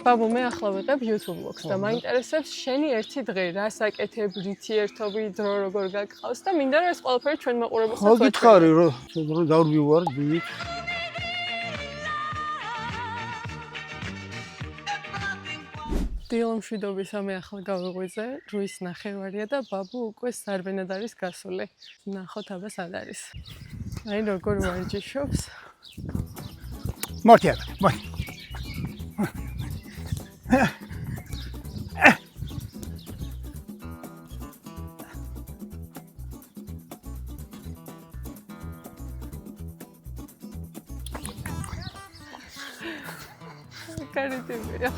ბაბუ, მე ახლა ვიღებ YouTube vlogs და მაინტერესებს შენი ერთი დღე, რას აკეთებ, რითი ერთობი, დრო როგორ გაგყავს და მინდა რომ ეს ყველაფერი ჩვენ მაყურებელს ხო გითხარი რომ დავრბივარ დიდ დილომშვიდობის მე ახლა გავიღვიძე, რუის ნახევარია და ბაბუ უკვე სარბენად არის გასული. ნახოთ აბა სად არის. აი როგორ ვარჯიშობს. მართია. კარიტებია.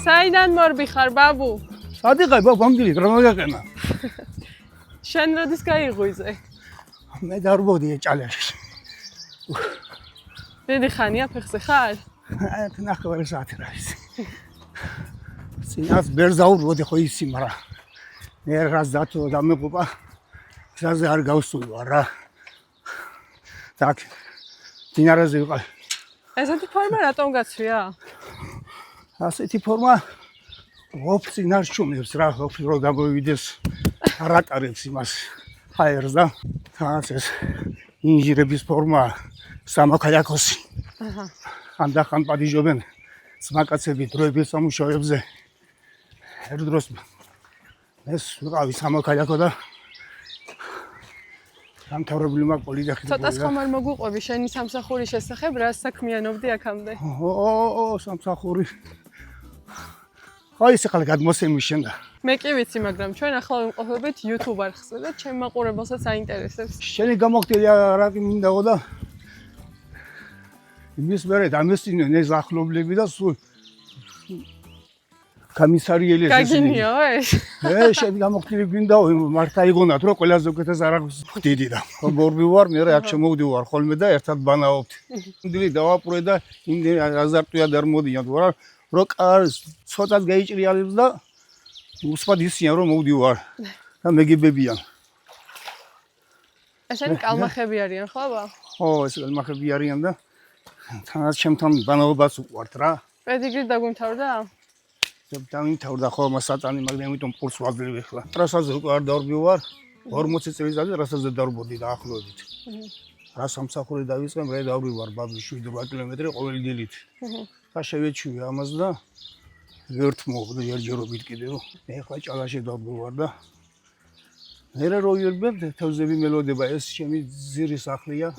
საიდან მორბიხარ, ბაბუ? სადიღარ ბაბუ, ამგილი რა მოგაყენა? შენ როდის გაიღვიძე? მე დარბოდი ჭალაში. დიდი ხანია ფეხზე ხარ? ნახევარი საათი რა ის. სინას ბერზაურვოდი ხო ისი, მაგრამ მე რას დათო და მეყופה გზაზე არ გავსული ვარ რა. так დინარაზე ვიყავ. ესეთი ფორმა რატომ გაცვია? ასეთი ფორმა ოფცინ არ შუმებს რა, ოფცინ რო გამოვიდეს არ ატარებს იმას ჰაერს და თან ეს ინჟირების ფორმა სამოქალაქოსი. აჰა. ანდახან პადიჟობენ სმაკაცები დროების სამუშაოებზე. ერთ დროს ეს ვიყავი სამოქალაქო და დამთავრებული მაქვს პოლიტექნიკუმი. ცოტა ხომ არ მოგუყვები შენი სამსახურის შესახებ, რას საქმიანობდი აქამდე? სამსახური. აი ეს ახლა გადმოსემი შენდა. მე კი ვიცი, მაგრამ ჩვენ ახლა ვიმყოფებით YouTube არხზე და ჩემ მაყურებელსაც აინტერესებს. შენი გამოხდილი რა კი მინდაო და იმის მერე დამესწინე ეს ახლობლები და სულ კომისარიელი ეს. გაგინიო ეს? შენი გამოხდილი გინდაო, მართა იგონათ რომ ყველაზე უკეთეს არაღს ხდიდი და მორბი ვარ, მე აქ შემოვდივარ ხოლმე და ერთად ბანაობთ. დილი დავაპურე და იმდენი აზარტვია არ მოდიან ვარ. რო კარს ცოტად გაიჭრიალებს და უსმად ისიან რომ მოვდივარ და მეგებებიან. ესენი კალმახები არიან ხო აბა? ხო, ეს კალმახები არიან და თანაც ჩემთან ბანაობას უყვართ რა. პედიგრი დაგვიმთავრდა? დამიმთავრდა ხო, მასატანი, მაგრამ ამიტომ პურს ვაძლევ ახლა. ტრასაზე უკვე არ დავრბივარ. 40 წელიწადია ტრასაზე დავრბოდი და ახლობით. რა სამსახური დავიწყე, მე დავრბივარ ბაბის 7-8 კილომეტრი ყოველი დილით. და შევეჩვი ამას და ვერთ მოვდა ერჯერობით კიდევ. მე ახლა ჭალაში დავბივარ და მე რო ვიერბებ თევზები მელოდება, ეს ჩემი ძირი სახლია.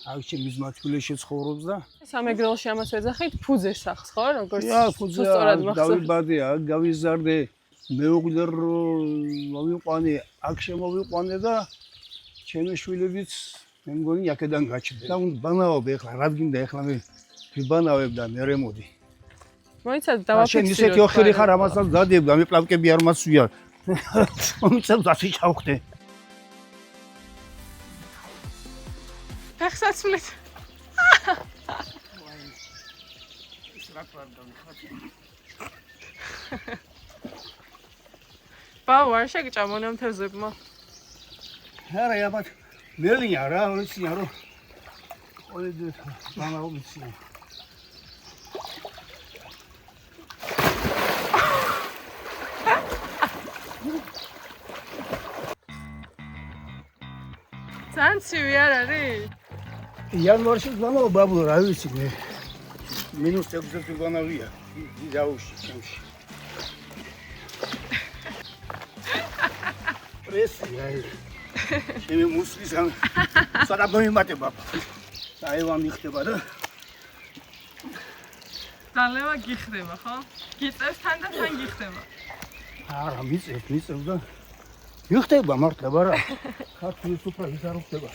აქ ჩემი ძმა თბილისში ცხოვრობს და სამეგრელოში ამას ვეძახით ფუძე სახს ხო, როგორც ფუძე დავიბადე, აქ გავიზარდე, მეუღლე რო მოვიყვანე, აქ შემოვიყვანე და ჩემი შვილებიც მე მგონი აქედან გაჩნდა. და ბანაობ ახლა, რა გინდა ახლა მე ვიბანავებ და მე რემოდი. მოიცადე დავაფიქსირო. შენ ისეთი ოხერი ხარ, ამასაც დადებ, გამი პლავკები არ მასვია. მომიცემ დასი ჩავხდე. ფეხსაცმლით. ბაუ არ შეგჭამონ ამ თევზებმა. არა, აბა მელია რა, ვიცია რომ ყოველდღე ბანაობიცია. ცივი არ არის? იანვარში ბანაო ბაბუ რა ვიცი მე. -6 ბანავია. დაუში ჩემში. პრესია. ჩემი მუსლის ამ სადა მოიმატე ბაბა. აევა მიხდება და დალევა გიხდება ხო? გიწევს თან და თან გიხდება. არა, მიწევს და მიხდება მართლა რა. ქართული სუფრა ის არ ხდება.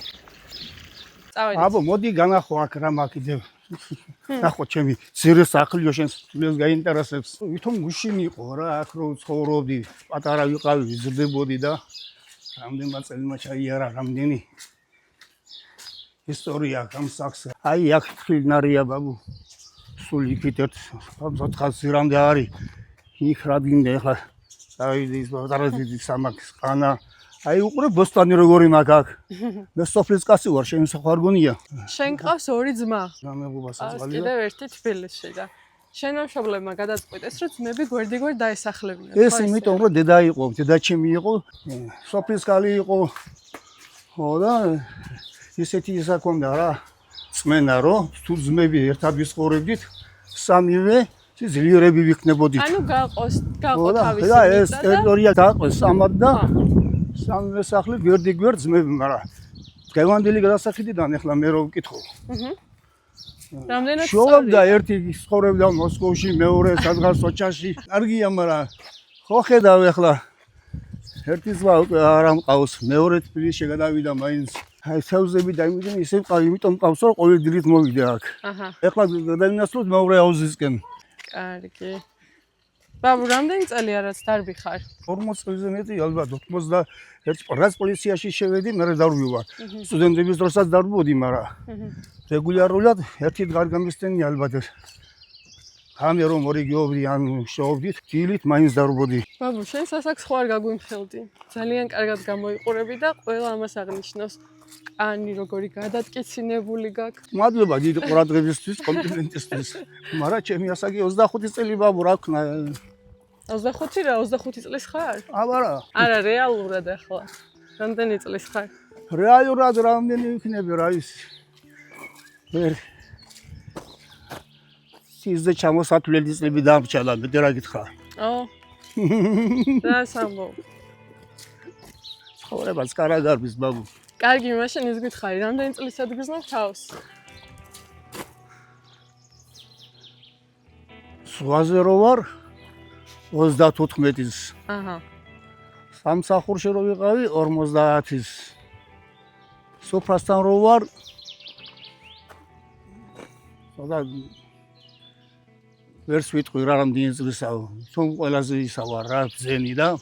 წავედი. აბა მოდი განახო აქ რა მაკიდებ. ნახო ჩემი ძირი სახლიო შენს თვლეს გაინტერესებს. ვითომ გუშინი იყო რა, აქ რო ცხოვრობდი, პატარა ვიყავი, ვიზრდებოდი და რამდენმა წელმა ჩაიარა რამდენი ისტორია ამ სახს. აი აქ თვლნარია ბაბუ. სულ იქით ერთ 400 რამდე არის იქ რადგინდა ახლა დავიდი ის ბაზარაზი სამაქს ყანა აი უყურე ბოსტანი როგორი მაგ აქ მე სოფლის კაცი ვარ შენ საყვარ გონია შენ ყავს ორი ძმა გამეგობა ყავს საწყალია კიდევ ერთი თბილისში და შენამშობლებმა გადაწყვიტეს რომ ძმები გვერდიგვერდ დაესახლებინათ ეს იმიტომ რომ დედა იყო დედაჩემი იყო სოფლის კალი იყო ხო და ისეთი ისა ქონდა რა წმენა რომ თუ ძმები ერთად ვისყორებდით სამივე ძლიერები ვიქნებოდით ანუ გაყო თავისი და ეს ტერიტორია დაყოს სამად და სამივე სახლი გვერდიგვერდ ძმები მაგრამ დღევანდელი გადასახედიდან ახლა მე რო ვკითხო რამდენად შოვდა ერთი ცხოვრობდა მოსკოვში მეორე სადღაც სოჩაში კარგია მაგრამ ხო ხედავ ახლა ერთი ზღვა არ ამყავს მეორე თბილისში გადავიდა მაინც აი სავზები დაიმიჯენ ისე ყავ იმიტომ ყავს რომ ყოველ დილით მოვიდე აქ აჰა ახლა გადაინაცვლოთ მეორე აუზისკენ კარგი ბაბუ რამდენი წელია რაც დარბი ხარ 40 წელზე მეტი ალბათ 91 პრას პოლიციაში შევედი მე დავრივარ სტუდენტების დროსაც დარბოდი მაგრამ რეგულარულად ერთი დღე გამისტენი ალბათ ამე რომ ორი გეობდი ან შოვდით დილით მაინც დარბოდი ბაბუ შენ სასაკს ხო არ გაგვიმხელდი ძალიან კარგად გამოიყურები და ყველა ამას აღნიშნავს კანი როგორი გადატკიცინებული გაქვს მადლობა დიდი ყურადღებისთვის კომპლიმენტისთვის მაგრამ ჩემი ასაკი 25 წელი ბაბუ რა ვქნა 25 რა 25 წლის ხარ აბარა არა რეალურად ახლა რამდენი წლის ხარ რეალურად რამდენი იქნება რა ის ვერ სიზე ჩამოსათვლელი წლები დამრჩა და მე რა გითხრა ო რა სამბო ცხოვრებას კარგ არის ბაბუ კარგი მაშინ ის გითხარი რამდენი წლისად გზნობ თავს ზღვაზე რო ვარ 34-ის აჰა სამსახურში რო ვიყავი 50-ის სოფრასთან რო ვარ და ვერს ვიტყვი რა რამდენი წლისა თუმ ყველაზე ისა ვარ რა ბზენი და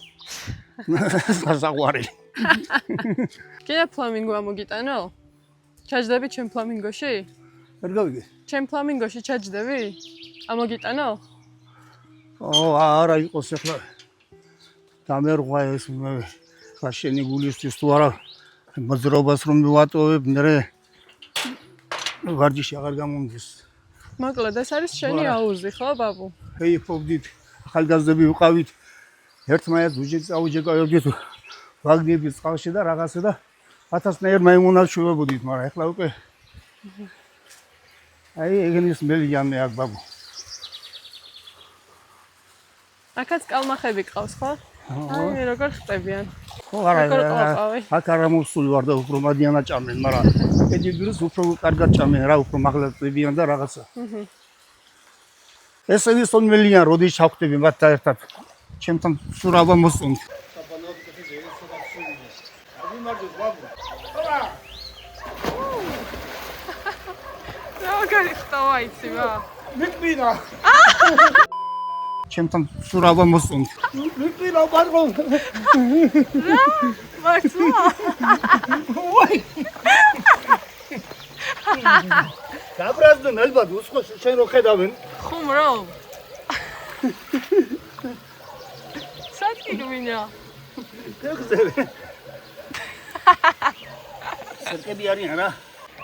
საზაღვარი კიდე ფლამინგო ამოგიტანო? ჩაჯდები ჩემ ფლამინგოში? ვერ გავიგე. ჩემ ფლამინგოში ჩაჯდები? ამოგიტანო? არა იყოს ახლა დამერღვა ეს მე ხა შენი გულისთვის თუ არა მოძრაობას რომ მივატოვებ მე ვარჯიში აღარ გამომდის. მოკლედ ეს არის შენი აუზი ხო ბაბუ? ეიფობდით ახალგაზრდები ვიყავით ერთმანეთს უჯრედს აუჯეკავებდით ვაგდების წყალში და რაღაცა და 1000-ნაირ მაიმუნად შევებოდით მაგრამ ახლა უკვე აი ეგენის მელიანე აქ ბაბუ აქაც კალმახები ყავს ხო? აი როგორ ხტებიან? ხო არა აქ არა მოსული ვარ და უფრო მადიანა ჭამენ მაგრამ ეჯიბირს უფრო კარგად ჭამენ რა უფრო მაღლა ხტებიან და რაღაცა ეს ის მელიან როდის ჩავხტები მათთან ერთად ჩემთან სურავა მოსუნთ როგორი ხტოვა იცი რა? მიტყვინა ჩემთან სურავა მოსუნთ მიტყვინა პატრონ რა? მართლა? ვაი გაბრაზდნენ ალბათ უსხოს შენ რო ხედავენ ხუმრო? საჭიროინა გეხსენე სერკები არიან რა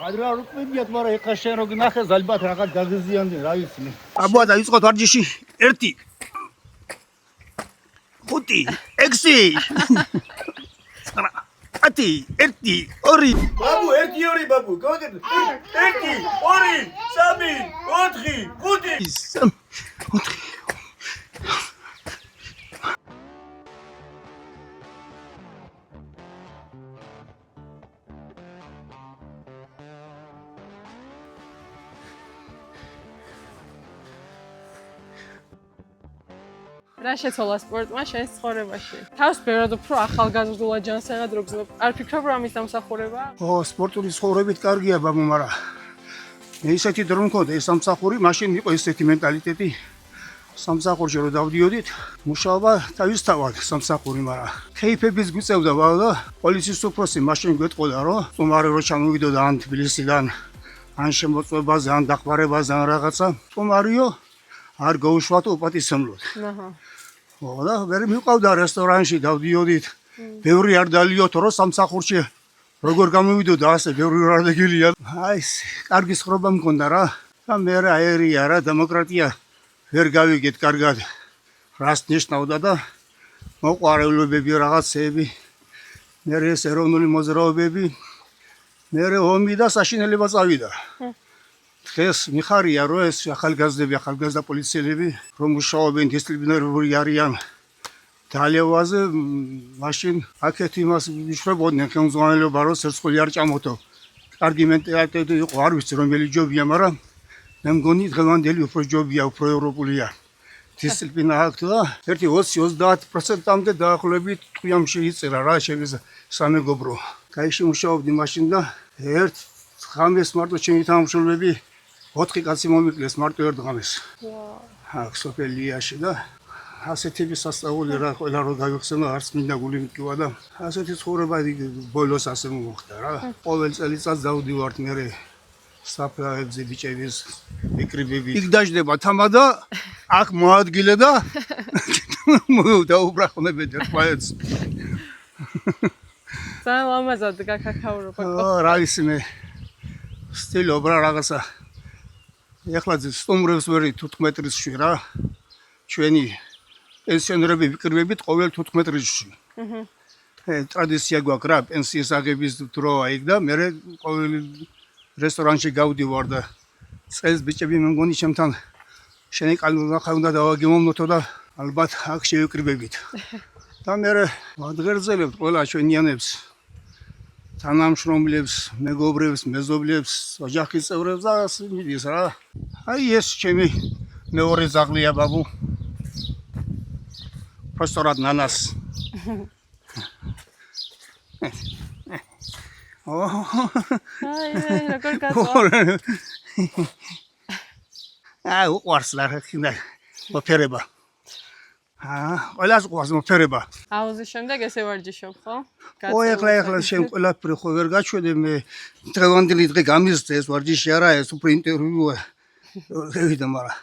ადრე არ უყურებიათ მაგრამ ეხა შენ რო გნახეს ალბათ რაღაც გაგზიანდნენ რა ვიცი აბა დაიწყოთ ვარჯიში 1 5 6 ათი 1 2 ბაბუ 1 2 ბაბუ გოგეთ 1 2 3 4 5 რა შეცვალა სპორტმა შენს ცხოვრებაში? თავს ბევრად უფრო ახალგაზრდულა ჯანსაღად რო გზნობ. არ ფიქრობ რომ ამის დამსახურება? ო, სპორტული ცხოვრებით კარგია ბაბუ, მაგრამ მე ისეთი დრო მქონდა ეს სამსახური, მაშინ იყო ესეთი მენტალიტეტი. სამსახურში რო დავდიოდით, მუშაობა თავისთავად სამსახური, მაგრამ ქეიფების გვიწევდა ბაბა და პოლიციის უფროსი მაშინ გვეტყოდა რომ სტუმარი რო ჩამოვიდოდა ან თბილისიდან ან შემოწმებაზე, ან დახმარებაზე, ან რაღაცა. თუმარიო არ გაუშვათ უპატისმრებლად. აჰა. ხო და ვერ მიყავდა რესტორანში დავდიოდით. ბევრი არ დალიოთ რო სამსახურში როგორ გამოვიდოდა ასე ბევრი არ დაგილია. აი კარგი სხრობა მქონდა რა. და მე აერია რა დემოკრატია ვერ გავიგეთ კარგად. რას ნიშნავდა და მოყვარელებები რაღაცები. მე ეს ეროვნული მოძრაობები მე ომი და საშინელება წავიდა. დღეს მიხარია რომ ეს ახალგაზრდა პოლიციელები რომ მუშაობენ დისციპლინარული არიან დალევაზე მაშინ აქეთ იმას ვიშვებოდნენ ხელმძღვანელობა რომ სერცხული არ ჭამოთო. კარგი მენტალიტეტი იყო არ ვიცი რომელი ჯობია, მაგრამ მე მგონი დღევანდელი უფრო ჯობია, უფრო ევროპულია. დისციპლინა აქვს და 20-30%-მდე დაახლოებით ტყუამში იწერა რა შეიძლება სამეგობრო. კაიში მუშაობდი მაშინ და ერთ ღამეს მარტო ჩემი თანამშრომლები 4 კაცი მომიკლეს მარტო ერთ ღამეს. აქ სოფელიაში და ასეთი სასწაული რა ყველა რო გავიხსენო არც მინდა გული მკივა და ასეთი ცხოვრება ბოლოს ასე მოხდა რა. ყოველ წელიწადს დავდივართ მე საფრთხეებზე ბიჭების მიკრიბები. იქ დაждდება თამა და აქ მოადგილე და დაუბრახონებენ ერთმანეთს. ძალიან ლამაზად გაქაქაურობა. რა ისი მე სტილობ რა რაღაცა. ეხლა სტუმრებს ვერი 15 წრისში რა. ჩვენი პენსიონერები ვიკრიბებით ყოველ 15 წრისში. ტრადიცია გვაქვს რა პენსიის აღების დროა იქ და მე ყოველ რესტორანში გავდივარ და წელს ბიჭები მე მგონი ჩემთან შენი კალმახა უნდა დავაგემოვნოთო და ალბათ აქ შევიკრიბებით. და მე ვადღერძელებთ ყველა ჩვენიანებს თანამშრომლებს, მეგობრებს, მეზობლებს, ოჯახის წევრებს და მიდის რა. აი ეს ჩემი მეორე ძაღლია ბაბუ. პროფესორად ნანას. აი, როგორ გაწვა. უყვარს რა ხინდა მოფერება. ყველას უყვარს მოფერება. აუზის შემდეგ ესე ვარჯიშობ, ხო? ეხლა შენ ყველაფერი ხო ვერ გაჩვენე მე დღევანდელი დღე გამიზრდა ეს ვარჯიში არა ეს უფრო ინტერვიუა. შევიდა მაგრამ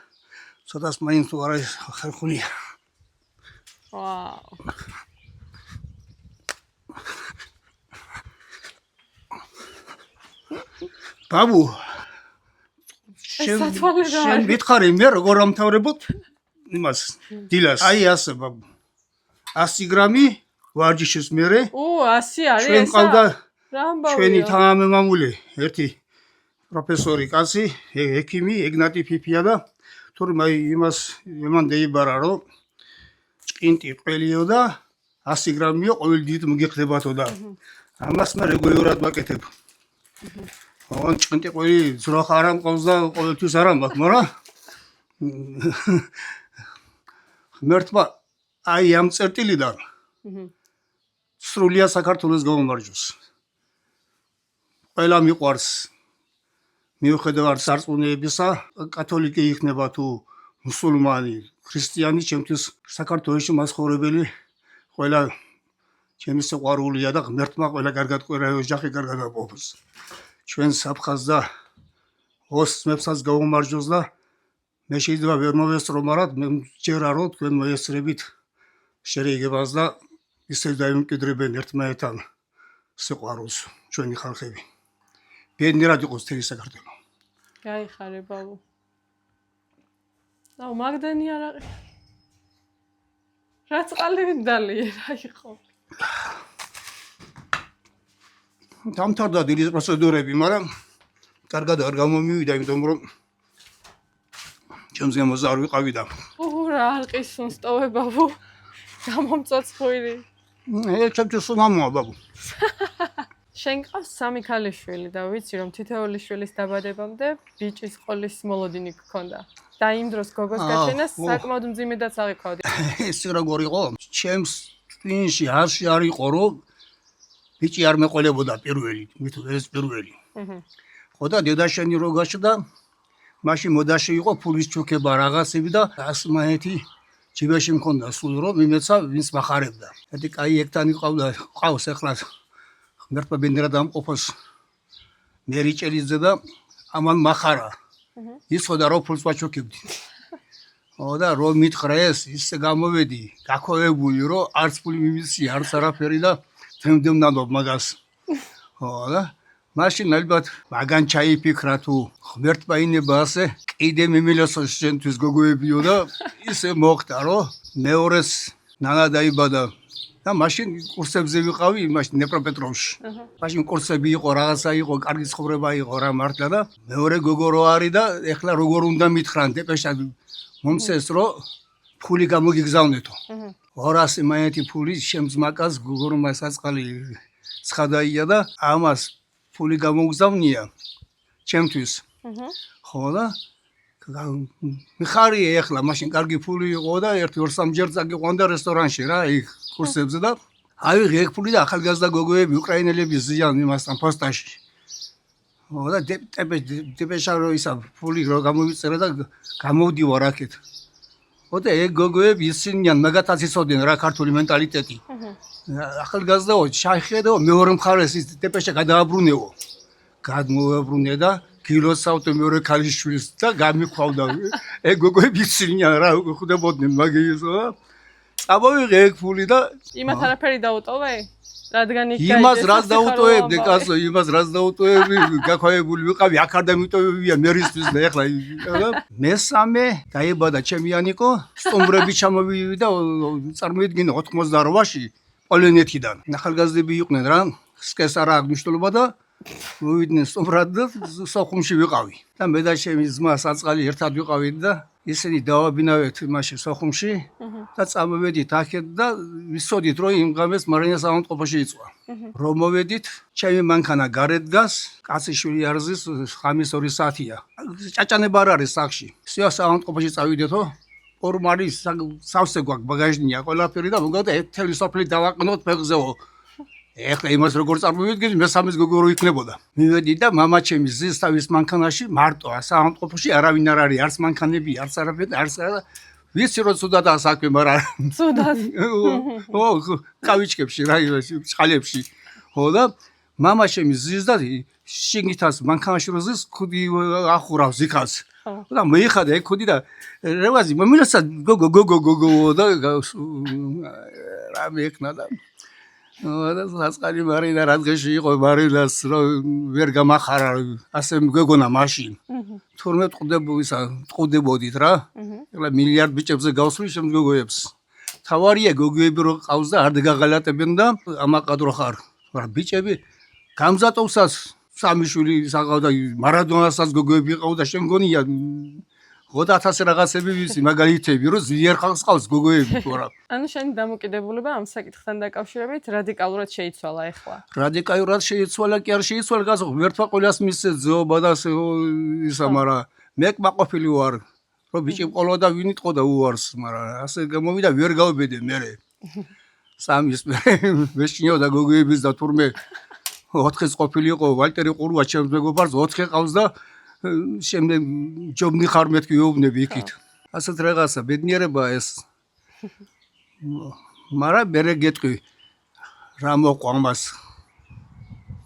ცოტას მაინც თუ არა ხალხულია. ვაუ. ბაბუ შენ მითხარი მე როგორ ამთავრებოთ იმას დილას აი ასე ბაბუ 100 გრამი ვარჯიშის მერე 100 არის ჩვენ ყავდა რა ამბავია ჩვენი თანამემამული ერთი პროფესორი კაცი ექიმი ეგნატი ფიფია და თურმე იმას იმან დაიბარა რომ ჭკინტი ყველიო და 100 გრამიო ყოველ დიდ მოგიხდებათო და ამას მე რეგულარულად ვაკეთებ. ოღონ ჭკინტი ყველი ძროხ არ ამყავს და ყოველთვის არ ამბობ, მაგრამ ღმერთმა აი ამ წერტილიდან სრულიად საქართველოს გამომარჯვოს. ყველა მიყვარს მიუხედავად სარწმუნოებისა, კათოლიკე იქნება თუ მუსულმანი, ქრისტიანი, ჩემთვის საქართველოში მასხოვრებელი ყველა ჩემი სიყვარულია და ღმერთმა ყველა კარგად ყვერა ოჯახი კარგად აყოფოს. ჩვენ საფხაზ და ოსმებსაც გამომარჯვოს და მე შეიძლება ვერ მოვესწრო, მაგრამ მე მჯერა რომ თქვენ მოესწრებით შერიგებას და ისევ დაიმკვიდრებენ ერთმანეთთან სიყვარულს ჩვენი ხალხები. ბედნიერად იყოს თელი საქართველო. გაიხარე ბაბუ. აუ მაგდანი არ არის. რა წყალი დალი რა იყო. დამთავრდა დილის პროცედურები, მაგრამ კარგად არ გამომივიდა, იმიტომ რომ ჩემს გამოს არ ვიყავი და რა არყის უნსტოვე ბაბუ. გამომწოცხული. ჩემთვის უმამოა ბაბუ. შენ ყავს 3 ქალიშვილი და ვიცი რომ თითოეული შვილის დაბადებამდე ბიჭის ყოლის მოლოდინი გქონდა. და იმ დროს გოგოს გაჩენას საკმაოდ მძიმედაც აღიქვავდი. ეს როგორ იყო? ჩემს ტვინში არში არ იყო რომ ბიჭი არ მეყოლებოდა პირველი, ეს პირველი. ხო და დედაშენი რო გაჩნდა, მაშინ მოდაში იყო ფულის ჩუქება რაღაცები და ასმაეთი ჯიბეში მქონდა სულ რომ იმეცა ვინც מחარებდა. ერთი კაი ექტანი ყავს ახლა ღმერთმა ბენდერა დამყოფოს მერიჭელიძე და ამან מחარა. იცოდა რომ ფულს ვაჩოქებდი. და რომ მითხრა ეს ისე გამოვედი, გაქოვებული რომ არც ფული მიმისი, არც არაფერი და თემდემნადობ მაგას. და მაშინ ალბათ მაგან ჩაიფიქრა თუ ღმერთმა ინება ასე კიდე მიმილოსო შენთვის გოგოებიო და ისე მოხდა რომ მეორეს ნანა დაიბადა და მაშინ კურსებზე ვიყავი იმაში ნეპროპეტროვში. მაშინ კურსები იყო, რაღაცა იყო, კარგი ცხოვრება იყო რა მართლა და მეორე გოგო რო არის და ეხლა როგორ უნდა მითხრან დეპეშად მომცეს რომ ფული გამოგიგზავნეთო. 200 მაინეთი ფული შემძმაკას გოგორმა საწყალი ცხადაია და ამას ფული გამოგზავნია ჩემთვის. ხო და მიხარია ეხლა მაშინ კარგი ფული იყო და 1-2-3 ჯერ წაგიყვანდა რესტორანში რა იქ კურსებზე და ავიღე ეგ ფული და ახალგაზრდა გოგოები უკრაინელები ზიან იმასთან პოსტაში. ხო და დეპეშა რო ისა ფული რო გამოვიწერა და გამოვდივარ აქეთ. ხო და ეგ გოგოები ისინიან მაგათაც იცოდნენ რა ქართული მენტალიტეტი. ახალგაზრდაო შაიხედო მეორე მხარეს ის დეპეშა გადააბრუნეო. გადმოაბრუნე და გილოსავტო მეორე ქალიშვილს და გამიხვავდა. ეგ გოგოები ისინიან რა ხვდებოდნენ მაგისო და წამოვიღე ეგ ფული და იმათ არაფერი დაუტოვე? რადგან იქ იმას რაც დაუტოვებდი კაცო, იმას რაც დაუტოვებდი, გაქვავებული ვიყავი, აქ არ დამიტოვებია მერისთვის და ეხლა მესამე დაიბადა ჩემი ანიკო, სტუმრები ჩამოვიდა წარმოიდგინე 88-ში პოლონეთიდან. ახალგაზრდები იყვნენ რა, სკეს არა აქვს მნიშვნელობა და მოვიდნენ სტუმრად და სოხუმში ვიყავი. და მე და ჩემი ძმა საწყალი ერთად ვიყავით და ისინი დავაბინავეთ იმაში სოხუმში და წამოვედით აქეთ და ვიცოდით რომ იმ ღამეს მარინას ავადმყოფოში იწვა. რომ მოვედით, ჩემი მანქანა გარეთ დგას, კაციშვილი არ ზის, ხამის 2 საათია. ჭაჭანება არ არის სახში. სიას ავადმყოფოში წავიდეთო, ორმარი სავსე გვაქვს ბაგაჟნია ყველაფერი და მოგავდა ეთელი სოფლი დავაყნოთ ფეხზეო. ეხლა იმას როგორ წარმოვიდგინე, მესამეს გოგო რო იქნებოდა. მივედი და მამა ჩემი ზის თავის მანქანაში მარტო საავადმყოფოში არავინ არ არის, არც მანქანები, არც არაფერი, არც არა. ვიცი რომ ცუდადა საქმე, მაგრამ ცუდად. კავიჩკებში რა იმაში, წყალებში. ხო და მამა ჩემი ზის და შიგნითაც მანქანაში რო ზის, ხუდი ახურავს იქაც. და მეიხადა ეგ ხუდი და რევაზი მომილოცა გოგო და რა მექნა და და საწყალი მარინა რადგანში იყო მარინას რომ ვერ გამახარა ასე მგეგონა მაშინ თურმე ტყუდებოდით რა ეხლა მილიარდ ბიჭებზე გავსვი შემდგოგოებს თავარია გოგოები რო ყავს და არ დაგაღალატებენ და ამაყადრო ხარ მაგრამ ბიჭები გამზატოვსაც სამი შვილი საღავდა მარადონასაც გოგოები ყავ და შემგონია 1000 რაღაცები ვიცი მაგალითები რომ ზიერ ხალხს ყავს გოგოები თორა ანუ შენი დამოკიდებულება ამ საკითხთან დაკავშირებით რადიკალურად შეიცვალა ეხლა რადიკალურად შეიცვალა კი არ შეიცვალა გასო ვერთვა ყოველას მისცე ძეობა და ისა მაგრამ მე კმაყოფილი ვარ რომ ბიჭი ყოლა და ვინ იტყოდა უარს მაგრამ ასე გამოვიდა ვერ გავბედე მე სამის მე შეშინოდა გოგოების და თურმე 4-ის ყოფილი იყო ვალტერი ყურვა ჩემს მეგობარს 4 ყავს და შემდეგ ჯობნი ხარ მეთქი ვეუბნები იქით. ასეთ რაღაცა ბედნიერებაა ეს. მაგრამ მე გეტყვი რა მოყვა ამას.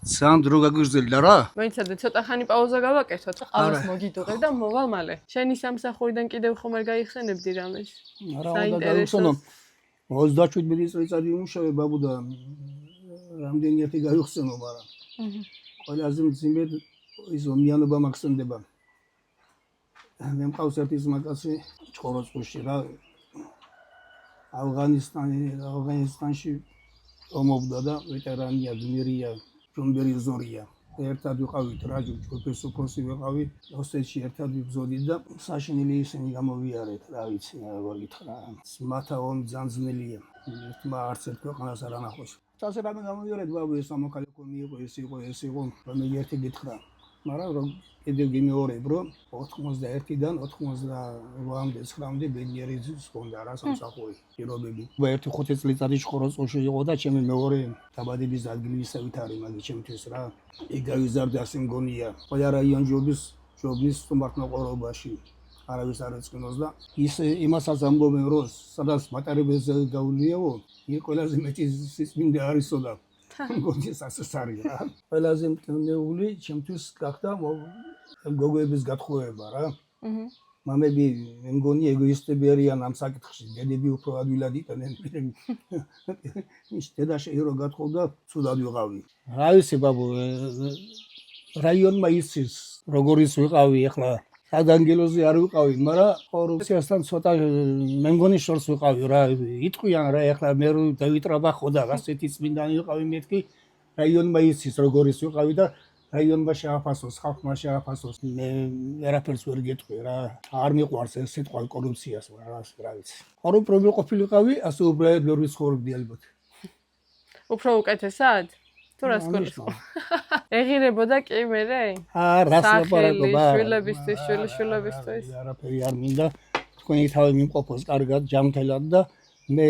ძალიან დრო გაგვიზრდა რა. მოიცადე ცოტა ხანი პაუზა გავაკეთოთ, ყავს მოგიდუღებ და მოვალ მალე. შენი სამსახურიდან კიდევ ხომ არ გაიხსენებდი რამეს? საინტერესო. 37 წელი იმუშავე ბაბუ და რამდენი ერთი გაიხსენო, მაგრამ ყველაზე მძიმე ის ომიანობა მაქსენდება. მე მყავს ერთი ზმაკაცი ჩხოროწყუში რა ავღანისტანში ომობდა და ვეტერანია გმირია ჯუმბერი ზორია. ერთად ვიყავით რა ჯგუფის უფროსი ვიყავი ოსეთში ერთად ვიბრძოდით და საშინელი ისინი გამოვიარეთ რა ვიცი როგორ გითხრა მათა ომ ძანძნელია ერთმა არც ერთ ქვეყანას არ ანახოს. ასე რამე გამოვიარეთ ბაბუ ეს ამოქალეკო მიიღო ეს იყო მე ერთი გითხრა მაგრამ რომ კიდევ გიმეორებ რომ 91-დან 98-მდე 9-მდე ბედნიერი ზღონდა რა სამსახური პირობები. ერთი 5 წელიწადი ხოროწყოში იყო და ჩემი მეორე დაბადების ადგილი ისევით არის მაგის ჩემთვის რა. ეგ გავიზარდე ასე მგონია. ყველა რაიონ ჯობნის სტუმართმოყვარეობაში არავის არ ეწყინოს და ის იმასაც ამბობენ რომ სადაც მატარებელზე გავლიაო, იქ ყველაზე მეტი სიწმინდე არისო და მგონი სასწარი რა. ყველაზე მტკივნეული ჩემთვის გახდა გოგოების გათხოვება რა. მამები მე მგონი ეგოისტები არიან ამ საკითხში. დედები უფრო ადვილად იყვნენ. ის დედა შეირო გათხოვდა, ცუდად ვიყავი. რა ვიცი ბაბუ, რაიონმა იცის როგორიც ვიყავი ახლა. საგანგელოზე არ ვიყავი, მაგრამ კორუფციასთან ცოტა მე მგონი შორს ვიყავი რა. იტყვიან რა ახლა მე დავიტრაბა ხოდა ასეთი წმინდანი ვიყავი მეთქი რაიონმა იცის როგორიც ვიყავი და რაიონმა შეაფასოს, ხალხმა შეაფასოს. მე ვერაფერს ვერ გეტყვი რა. არ მიყვარს ეს სიტყვა კორუფციას რა ვიცი. კორუფპრობილ ყოფილიყავი, ასე უბრალოდ ვერ ვიცხოვრობდი ალბათ. უფრო უკეთესად? თუ რას გულისხმობ? ეღირებოდა კი მერე? რას ლაპარაკობა? შვილებისთვის, შვილიშვილებისთვის. არაფერი არ მინდა. თქვენი თავი მიმყოფოს კარგად, ჯანმრთელად და მე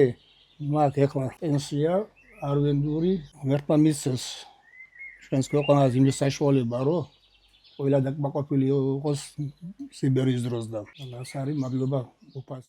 მაგ ეხლა პენსია არვენდური ვერტმა მისცეს ჩვენს ქვეყანას იმის საშუალება, რომ ყველა დაკმაყოფილი იყოს სიბერის დროს და მას არის მადლობა უფას.